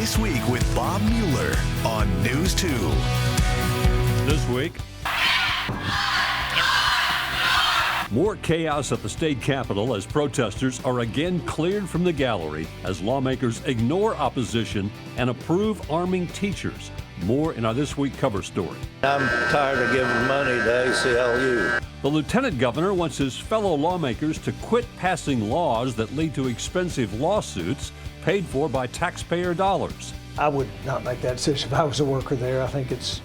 This Week with Bob Mueller on News 2. This week, more chaos at the state capitol as protesters are again cleared from the gallery as lawmakers ignore opposition and approve arming teachers. More in our This Week cover story. I'm tired of giving money to ACLU. The lieutenant governor wants his fellow lawmakers to quit passing laws that lead to expensive lawsuits paid for by taxpayer dollars. I would not make that decision if I was a worker there. I think it's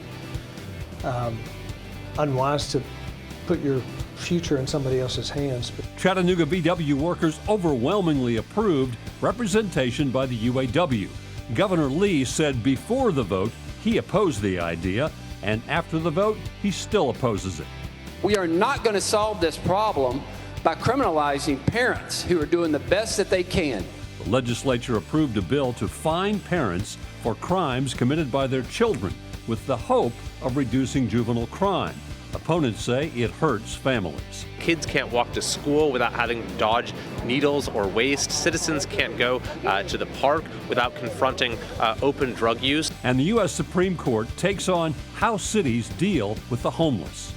unwise to put your future in somebody else's hands. Chattanooga VW workers overwhelmingly approved representation by the UAW. Governor Lee said before the vote he opposed the idea, and after the vote he still opposes it. We are not going to solve this problem by criminalizing parents who are doing the best that they can. The legislature approved a bill to fine parents for crimes committed by their children with the hope of reducing juvenile crime. Opponents say it hurts families. Kids can't walk to school without having to dodge needles or waste. Citizens can't go to the park without confronting open drug use. And the U.S. Supreme Court takes on how cities deal with the homeless.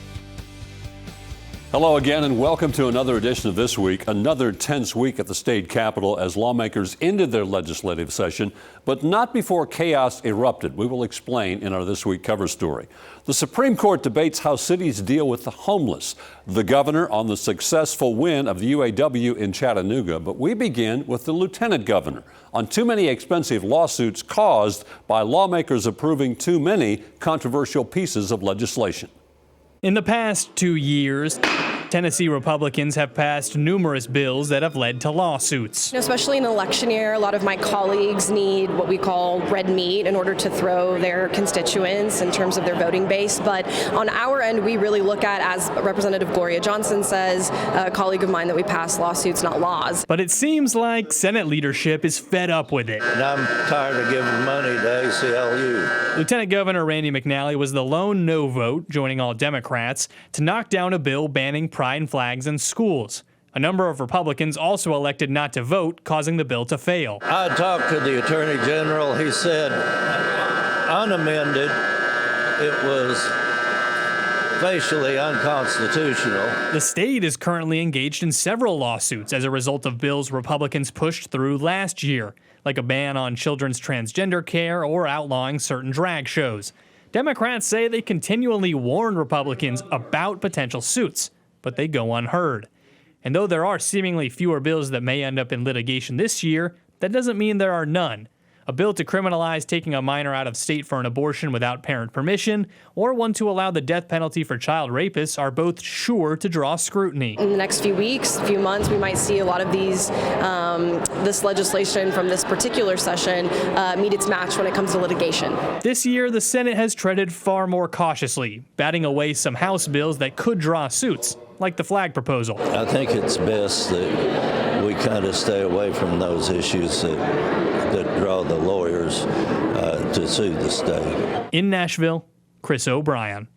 Hello again and welcome to another edition of This Week. Another tense week at the state capitol as lawmakers ended their legislative session, but not before chaos erupted. We will explain in our This Week cover story. The Supreme Court debates how cities deal with the homeless. The governor on the successful win of the UAW in Chattanooga, but we begin with the lieutenant governor on too many expensive lawsuits caused by lawmakers approving too many controversial pieces of legislation. In the past 2 years, Tennessee Republicans have passed numerous bills that have led to lawsuits. Especially in an election year, a lot of my colleagues need what we call red meat in order to throw their constituents in terms of their voting base. But on our end, we really look at, as Representative Gloria Johnson says, a colleague of mine, that we pass lawsuits, not laws. But it seems like Senate leadership is fed up with it. And I'm tired of giving money to ACLU. Lieutenant Governor Randy McNally was the lone no vote, joining all Democrats, to knock down a bill banning pride flags in schools. A number of Republicans also elected not to vote, causing the bill to fail. I talked to the Attorney General. He said, unamended, it was facially unconstitutional. The state is currently engaged in several lawsuits as a result of bills Republicans pushed through last year, like a ban on children's transgender care or outlawing certain drag shows. Democrats say they continually warn Republicans about potential suits, but they go unheard. And though there are seemingly fewer bills that may end up in litigation this year, that doesn't mean there are none. A bill to criminalize taking a minor out of state for an abortion without parent permission, or one to allow the death penalty for child rapists are both sure to draw scrutiny. In the next few weeks, few months, we might see a lot of these, this legislation from this particular session meet its match when it comes to litigation. This year, the Senate has treaded far more cautiously, batting away some House bills that could draw suits, like the flag proposal. I think it's best that we kind of stay away from those issues that draw the lawyers to sue the state. In Nashville, Chris O'Brien.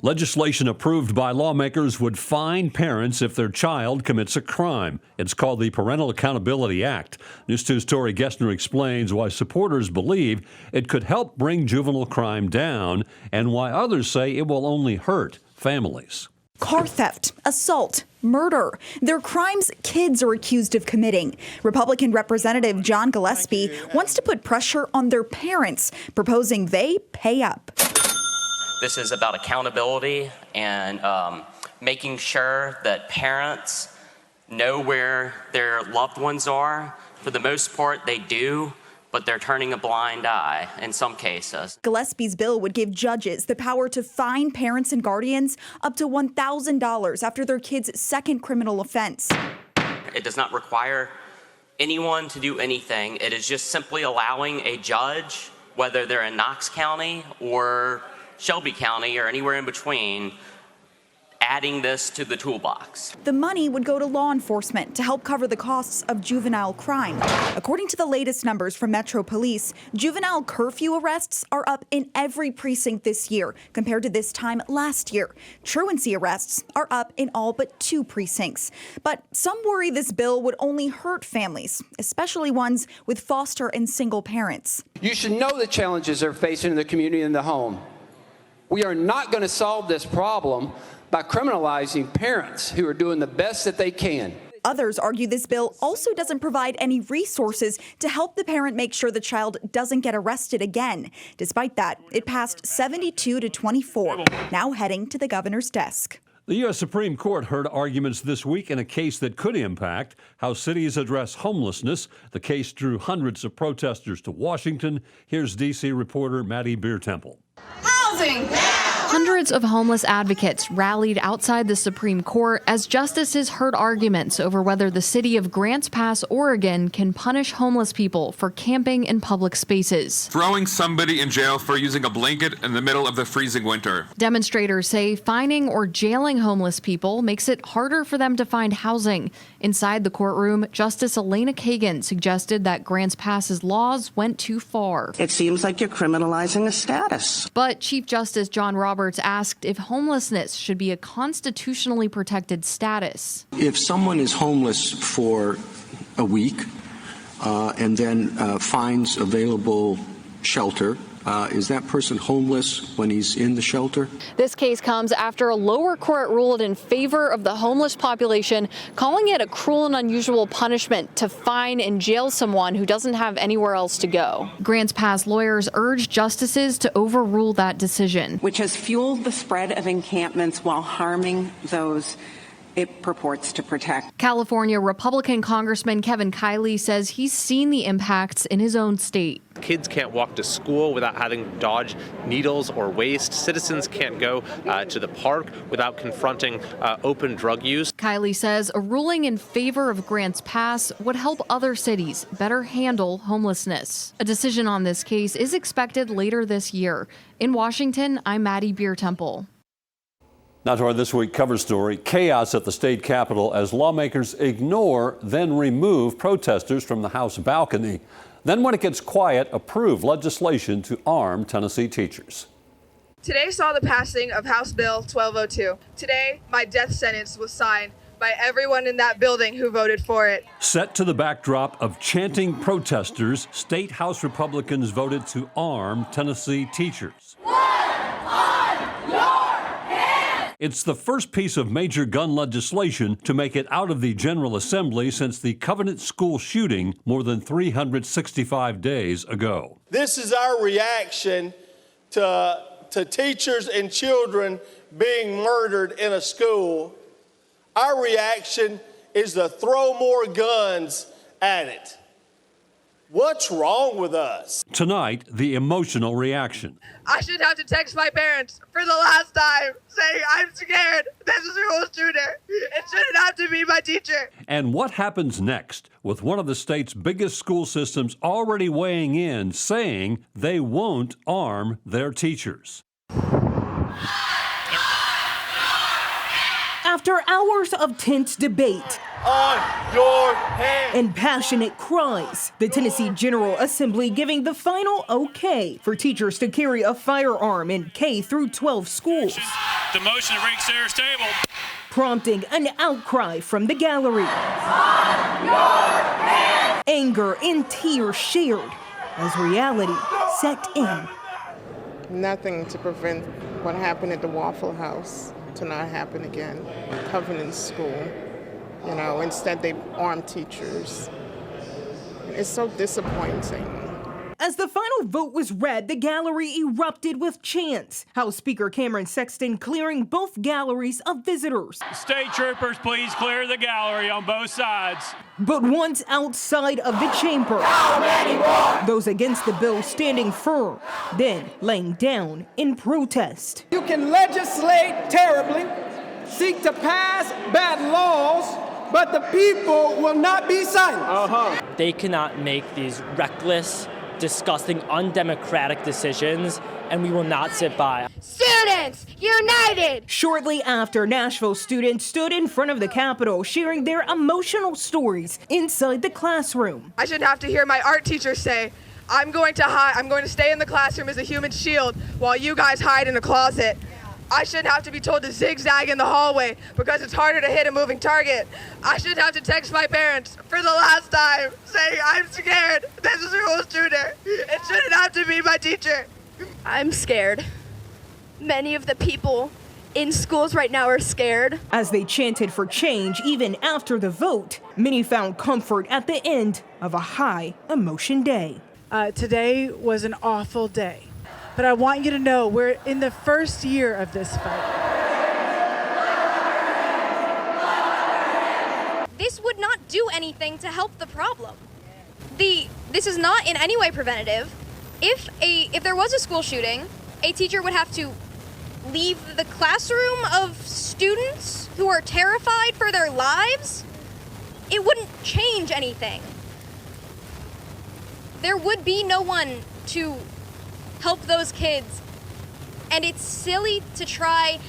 Legislation approved by lawmakers would fine parents if their child commits a crime. It's called the Parental Accountability Act. News 2's Tori Gessner explains why supporters believe it could help bring juvenile crime down and why others say it will only hurt families. Car theft, assault, murder. They're crimes kids are accused of committing. Republican Representative John Gillespie wants to put pressure on their parents, proposing they pay up. This is about accountability and making sure that parents know where their loved ones are. For the most part, they do, but they're turning a blind eye in some cases. Gillespie's bill would give judges the power to fine parents and guardians up to $1,000 after their kid's second criminal offense. It does not require anyone to do anything. It is just simply allowing a judge, whether they're in Knox County or Shelby County or anywhere in between, adding this to the toolbox. The money would go to law enforcement to help cover the costs of juvenile crime. According to the latest numbers from Metro Police, juvenile curfew arrests are up in every precinct this year compared to this time last year. Truancy arrests are up in all but 2 precincts. But some worry this bill would only hurt families, especially ones with foster and single parents. You should know the challenges they're facing in the community and the home. We are not going to solve this problem by criminalizing parents who are doing the best that they can. Others argue this bill also doesn't provide any resources to help the parent make sure the child doesn't get arrested again. Despite that, it passed 72 to 24, now heading to the governor's desk. The U.S. Supreme Court heard arguments this week in a case that could impact how cities address homelessness. The case drew hundreds of protesters to Washington. Here's D.C. reporter Maddie Beertemple. Housing now! Hundreds of homeless advocates rallied outside the Supreme Court as justices heard arguments over whether the city of Grants Pass, Oregon, can punish homeless people for camping in public spaces. Throwing somebody in jail for using a blanket in the middle of the freezing winter. Demonstrators say fining or jailing homeless people makes it harder for them to find housing. Inside the courtroom, Justice Elena Kagan suggested that Grants Pass's laws went too far. It seems like you're criminalizing a status. But Chief Justice John Roberts asked if homelessness should be a constitutionally protected status. If someone is homeless for a week and then finds available shelter, is that person homeless when he's in the shelter? This case comes after a lower court ruled in favor of the homeless population, calling it a cruel and unusual punishment to fine and jail someone who doesn't have anywhere else to go. Grants Pass lawyers urge justices to overrule that decision, which has fueled the spread of encampments while harming those it purports to protect. California Republican Congressman Kevin Kiley says he's seen the impacts in his own state. Kids can't walk to school without having to dodge needles or waste. Citizens can't go to the park without confronting open drug use. Kiley says a ruling in favor of Grants Pass would help other cities better handle homelessness. A decision on this case is expected later this year. In Washington, I'm Maddie Beertemple. Now to our This Week cover story, chaos at the state capitol as lawmakers ignore, then remove protesters from the House balcony. Then when it gets quiet, approve legislation to arm Tennessee teachers. Today saw the passing of House Bill 1202. Today, my death sentence was signed by everyone in that building who voted for it. Set to the backdrop of chanting protesters, state House Republicans voted to arm Tennessee teachers. It's the first piece of major gun legislation to make it out of the General Assembly since the Covenant School shooting more than 365 days ago. This is our reaction to teachers and children being murdered in a school. Our reaction is to throw more guns at it. What's wrong with us? Tonight, the emotional reaction. I should have to text my parents for the last time saying, I'm scared. This is a school shooter. It shouldn't have to be my teacher. And what happens next with one of the state's biggest school systems already weighing in, saying they won't arm their teachers? After hours of tense debate on your hands and passionate cries, the Tennessee General Assembly giving the final okay for teachers to carry a firearm in K through 12 schools. The motion to break Sarah's table, prompting an outcry from the gallery. Anger and tears shared as reality set in. Nothing to prevent what happened at the Waffle House to not happen again. Covenant School, instead they armed teachers. It's so disappointing. As the final vote was read, the gallery erupted with chants. House Speaker Cameron Sexton clearing both galleries of visitors. State troopers, please clear the gallery on both sides. But once outside of the chamber, those against the bill standing firm, then laying down in protest. You can legislate terribly, seek to pass bad laws, but the people will not be silenced. They cannot make these reckless, disgusting, undemocratic decisions, and we will not sit by. Students united! Shortly after, Nashville students stood in front of the Capitol sharing their emotional stories inside the classroom. I shouldn't have to hear my art teacher say, I'm going to stay in the classroom as a human shield while you guys hide in a closet. I shouldn't have to be told to zigzag in the hallway because it's harder to hit a moving target. I shouldn't have to text my parents for the last time saying, I'm scared. This is a school shooter. It shouldn't have to be my teacher. I'm scared. Many of the people in schools right now are scared. As they chanted for change even after the vote, many found comfort at the end of a high emotion day. Today was an awful day, but I want you to know we're in the first year of this fight. This would not do anything to help the problem. This is not in any way preventative. If there was a school shooting, a teacher would have to leave the classroom of students who are terrified for their lives. It wouldn't change anything. There would be no one to help those kids. And it's silly to try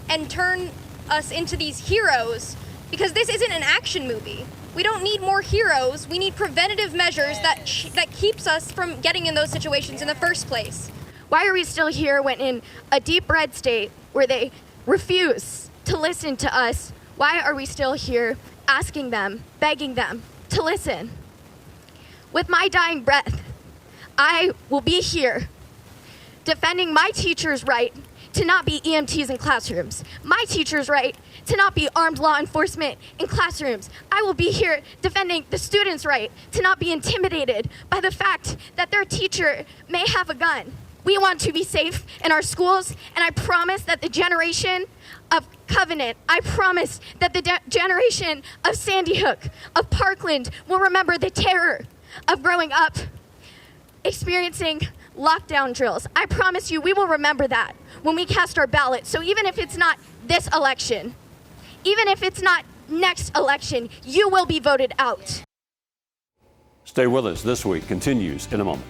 and turn us into these heroes because this isn't an action movie. We don't need more heroes. We need preventative measures that keeps us from getting in those situations in the first place. Why are we still here when in a deep red state where they refuse to listen to us? Why are we still here asking them, begging them to listen? With my dying breath, I will be here defending my teacher's right to not be EMTs in classrooms, my teacher's right to not be armed law enforcement in classrooms. I will be here defending the students' right to not be intimidated by the fact that their teacher may have a gun. We want to be safe in our schools, and I promise that the generation of Covenant, I promise that the generation of Sandy Hook, of Parkland will remember the terror of growing up, experiencing lockdown drills. I promise you we will remember that when we cast our ballot. So even if it's not this election, even if it's not next election, you will be voted out. Stay with us. This week continues in a moment.